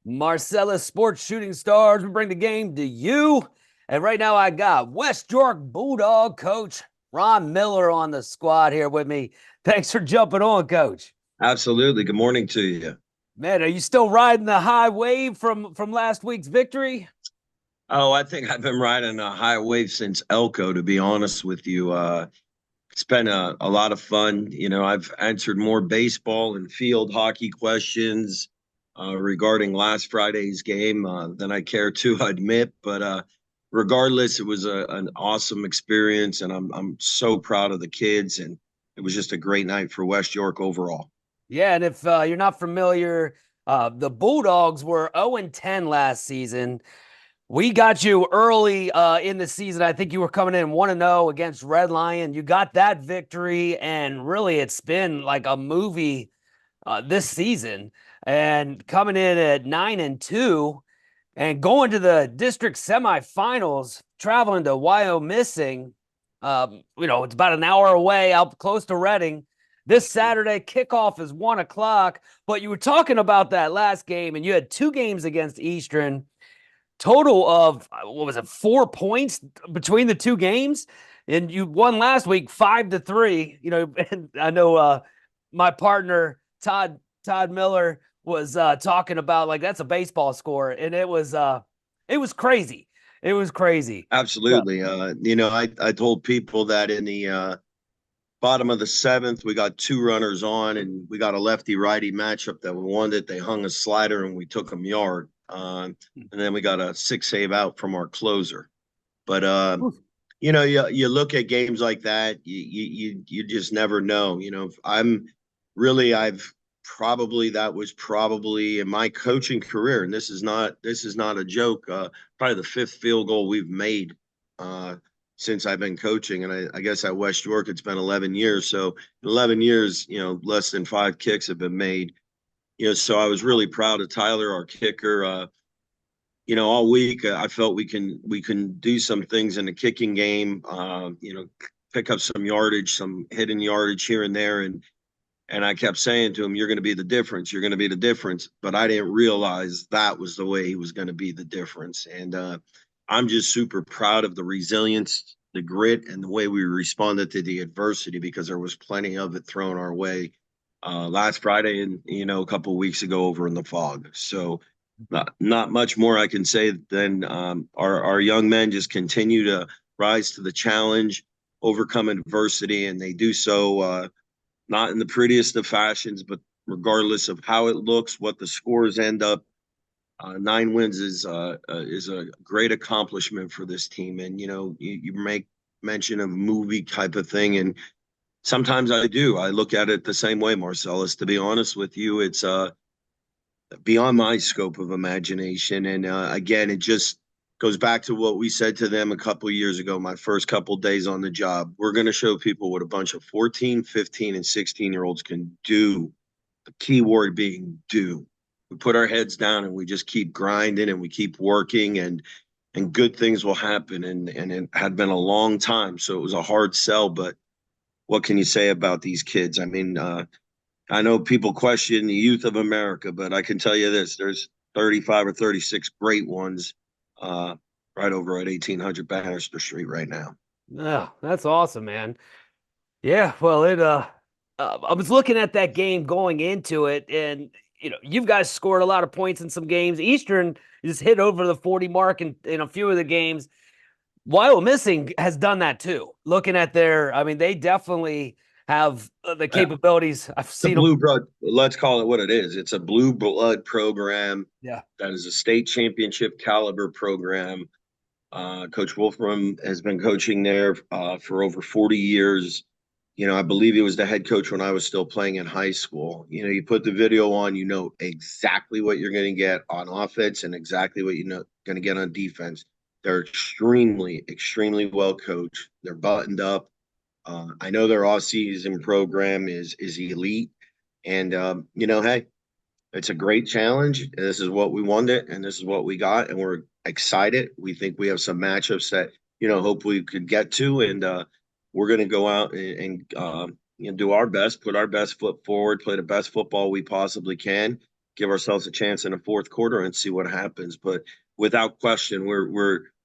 Marcellus Sports Shooting Stars. We bring the game to you. And right now I got West York Bulldog coach Ron Miller on the squad here with me. Thanks for jumping on, coach. Absolutely. Good morning to you. Man, are you still riding the high wave from last week's victory? Oh, I think I've been riding a high wave since Elko, to be honest with you. It's been a lot of fun. I've answered more baseball and field hockey questions regarding last Friday's game than I care to admit. But regardless, it was an awesome experience, and I'm so proud of the kids. And it was just a great night for West York overall. Yeah, and if you're not familiar, the Bulldogs were 0-10 last season. We got you early in the season. I think you were coming in 1-0 against Red Lion. You got that victory, and really it's been like a movie this season. And coming in at 9-2 and going to the district semifinals, traveling to Wyomissing. It's about an hour away, out close to Reading. This Saturday, kickoff is 1 o'clock. But you were talking about that last game, and you had two games against Eastern. Total of, 4 points between the two games? And you won last week 5-3. And I know my partner, Todd Miller, was talking about like that's a baseball score. And it was crazy. It was crazy. Absolutely. I told people that in the bottom of the seventh, we got two runners on, and we got a lefty righty matchup that we wanted. They hung a slider, and we took them yard. And then we got a 6 save out from our closer. But you look at games like that, you just never know. That was probably in my coaching career, and this is not a joke. Probably the fifth field goal we've made since I've been coaching, and I guess at West York it's been 11 years. So in 11 years, less than 5 kicks have been made. So I was really proud of Tyler, our kicker. All week I felt we can do some things in the kicking game. Pick up some yardage, some hidden yardage here and there, and I kept saying to him, "You're going to be the difference. You're going to be the difference." But I didn't realize that was the way he was going to be the difference. And I'm just super proud of the resilience, the grit, and the way we responded to the adversity, because there was plenty of it thrown our way last Friday and a couple of weeks ago over in the Fog. So not much more I can say than our young men just continue to rise to the challenge, overcome adversity, and they do so not in the prettiest of fashions, but regardless of how it looks, what the scores end up. 9 wins is a great accomplishment for this team. And you make mention of movie type of thing, and sometimes I do. I look at it the same way, Marcellus. To be honest with you, it's beyond my scope of imagination. And again, it just goes back to what we said to them a couple of years ago, my first couple of days on the job. We're going to show people what a bunch of 14, 15, and 16-year-olds can do. The key word being do. We put our heads down and we just keep grinding and we keep working, and good things will happen. And it had been a long time, so it was a hard sell. But what can you say about these kids? I mean, I know people question the youth of America, but I can tell you this: there's 35 or 36 great ones right over at 1800 Bannister Street right now. Oh, that's awesome, man. Yeah, well, I was looking at that game going into it, and you guys scored a lot of points in some games. Eastern just hit over the 40 mark in a few of the games. Wyomissing has done that too. Looking at they definitely have the capabilities. I've The seen them. blue blood, let's call it what it is. It's a blue blood program. Yeah. That is a state championship caliber program. Coach Wolfram has been coaching there for over 40 years. I believe he was the head coach when I was still playing in high school. You put the video on, exactly what you're going to get on offense and exactly what you're going to get on defense. They're extremely, extremely well coached. They're buttoned up. I know their off-season program is elite, and hey, it's a great challenge. This is what we wanted, and this is what we got, and we're excited. We think we have some matchups that hopefully we could get to, and we're going to go out and do our best, put our best foot forward, play the best football we possibly can, give ourselves a chance in the fourth quarter and see what happens. But without question,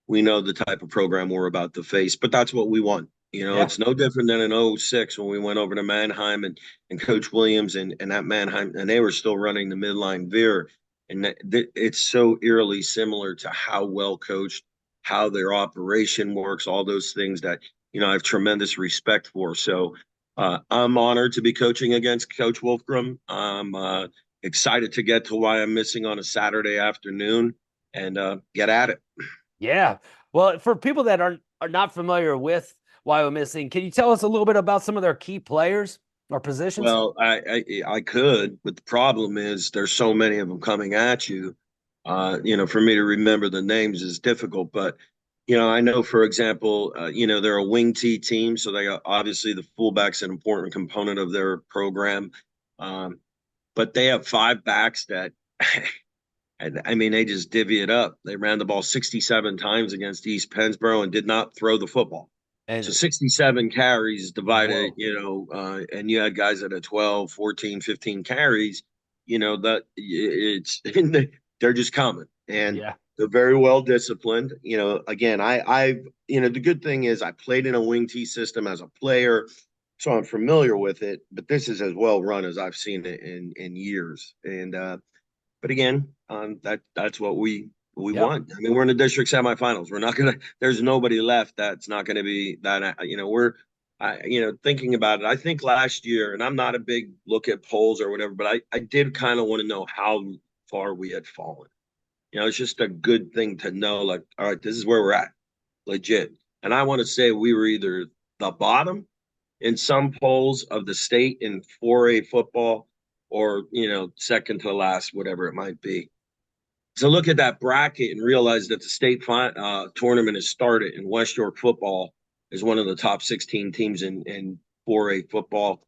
we know the type of program we're about to face. But that's what we want. You know, Yeah. it's no different than in '06 when we went over to Mannheim and Coach Williams and that Mannheim, and they were still running the midline veer. And it's so eerily similar to how well coached, how their operation works, all those things that, I have tremendous respect for. So I'm honored to be coaching against Coach Wolfgram. I'm excited to get to why I'm missing on a Saturday afternoon and get at it. Yeah. Well, for people that are not familiar with Wyomissing, can you tell us a little bit about some of their key players or positions? Well, I could, but the problem is there's so many of them coming at you. For me to remember the names is difficult. But I know, for example, they're a wing T team, so they got obviously the fullback's an important component of their program. Um, but they have five backs that, and I mean, they just divvy it up. They ran the ball 67 times against East Pennsboro and did not throw the football. So And 67 carries divided, whoa. and you had guys that had 12, 14, 15 carries, that it's they're just coming and Yeah. they're very well disciplined. Again, the good thing is I played in a wing T system as a player, so I'm familiar with it, but this is as well run as I've seen it in years. And but again, that's what we Yep. want. I mean, we're in the district semifinals. We're not gonna. There's nobody left that's not going to be that. Thinking about it, I think last year, and I'm not a big look at polls or whatever, but I did kind of want to know how far we had fallen. It's just a good thing to know. Like, all right, this is where we're at, legit. And I want to say we were either the bottom in some polls of the state in 4A football, or second to last, whatever it might be. So look at that bracket and realize that the state tournament has started, and West York football is one of the top 16 teams in 4A football.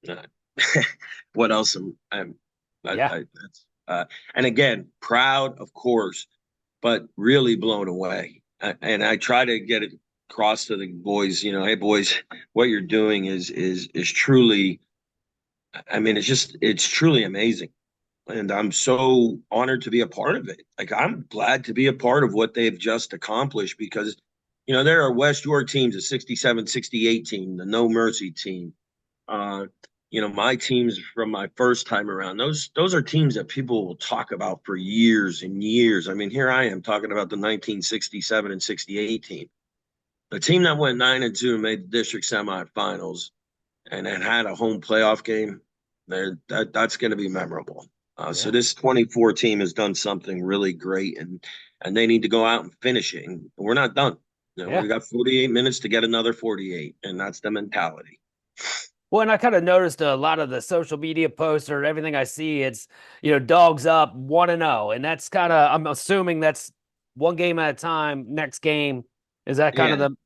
Uh, what else? Yeah. That's, and again, proud, of course, but really blown away. And I try to get it across to the boys. Hey boys, what you're doing is truly. I mean, it's truly amazing, and I'm so honored to be a part of it. Like, I'm glad to be a part of what they've just accomplished because, there are West York teams, a 67, 68 team, the No Mercy team. Uh, my teams from my first time around, those are teams that people will talk about for years and years. I mean, here I am talking about the 1967 and 68 team, the team that went 9-2 and made the district semifinals and had a home playoff game. That's going to be memorable. So Yeah. this 24 team has done something really great, and they need to go out and finish it. And we're not done. Yeah. We got 48 minutes to get another 48, and that's the mentality. Well, and I kind of noticed a lot of the social media posts or everything I see, it's, dogs up 1-0. And that's kind of, I'm assuming that's one game at a time. Next game. Is that kind of Yeah. the,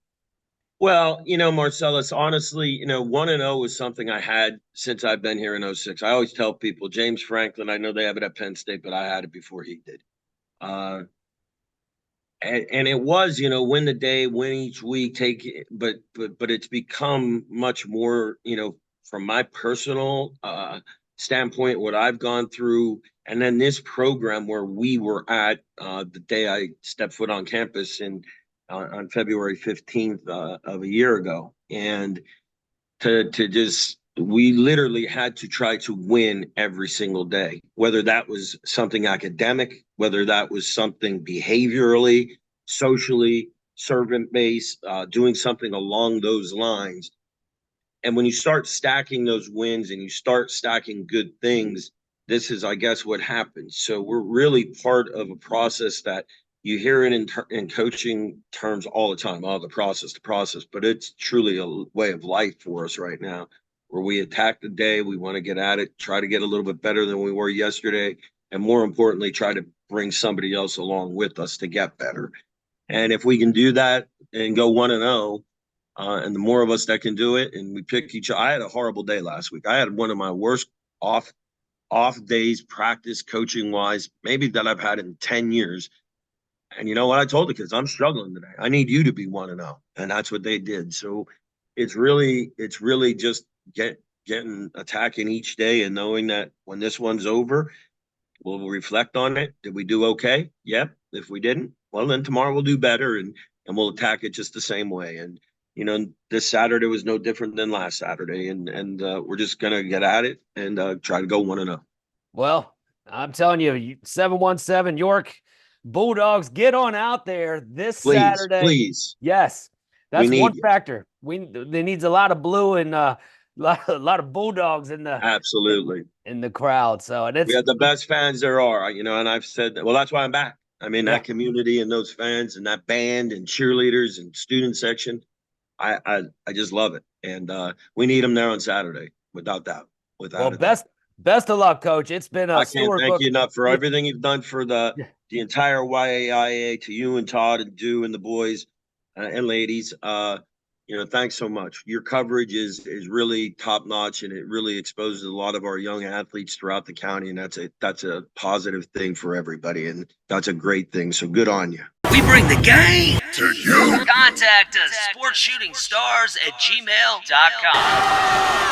Well, Marcellus, honestly, 1-0 is something I had since I've been here in '06. I always tell people, James Franklin, I know they have it at Penn State, but I had it before he did. Uh, and it was, win the day, win each week, take it, but it's become much more, from my personal standpoint, what I've gone through, and then this program where we were at the day I stepped foot on campus on February 15th of a year ago, and to just we literally had to try to win every single day, whether that was something academic, whether that was something behaviorally, socially, servant based, doing something along those lines. And when you start stacking those wins and you start stacking good things, this is, I guess, what happens. So we're really part of a process that you hear it in coaching terms all the time. Oh, the process. But it's truly a way of life for us right now, where we attack the day. We want to get at it, try to get a little bit better than we were yesterday. And more importantly, try to bring somebody else along with us to get better. And if we can do that and go 1-0, and the more of us that can do it, and we pick each. I had a horrible day last week. I had one of my worst off days, practice coaching wise, maybe that I've had in 10 years. And you know what? I told the kids, I'm struggling today. I need you to be 1-0, and that's what they did. So it's really just getting attacking each day and knowing that when this one's over, We'll reflect on it. Did we do okay? Yep. If we didn't, well, then tomorrow we'll do better, and we'll attack it just the same way. And this Saturday was no different than last Saturday, and we're just gonna get at it and try to go 1-0. Well, I'm telling you, 717 York Bulldogs, get on out there this Please, Saturday. please, Yes, we that's need one you. factor. There needs a lot of blue and a lot of Bulldogs Absolutely. in the crowd. So and We it's have the best fans there are, and I've said that. Well, that's why I'm back. I mean, yeah. that community and those fans and that band and cheerleaders and student section, I just love it. And we need them there on Saturday, without doubt, Well, without a doubt. best of luck, Coach. It's been a I can't thank you storybook. enough for Yeah, everything you've done for yeah. the entire YAIA, to you and Todd and Dew and the boys and ladies. Thanks so much. Your coverage is really top notch, and it really exposes a lot of our young athletes throughout the county, and that's a positive thing for everybody, and that's a great thing. So good on you. We bring the game to you. Contact us, sportsshootingstars@gmail.com.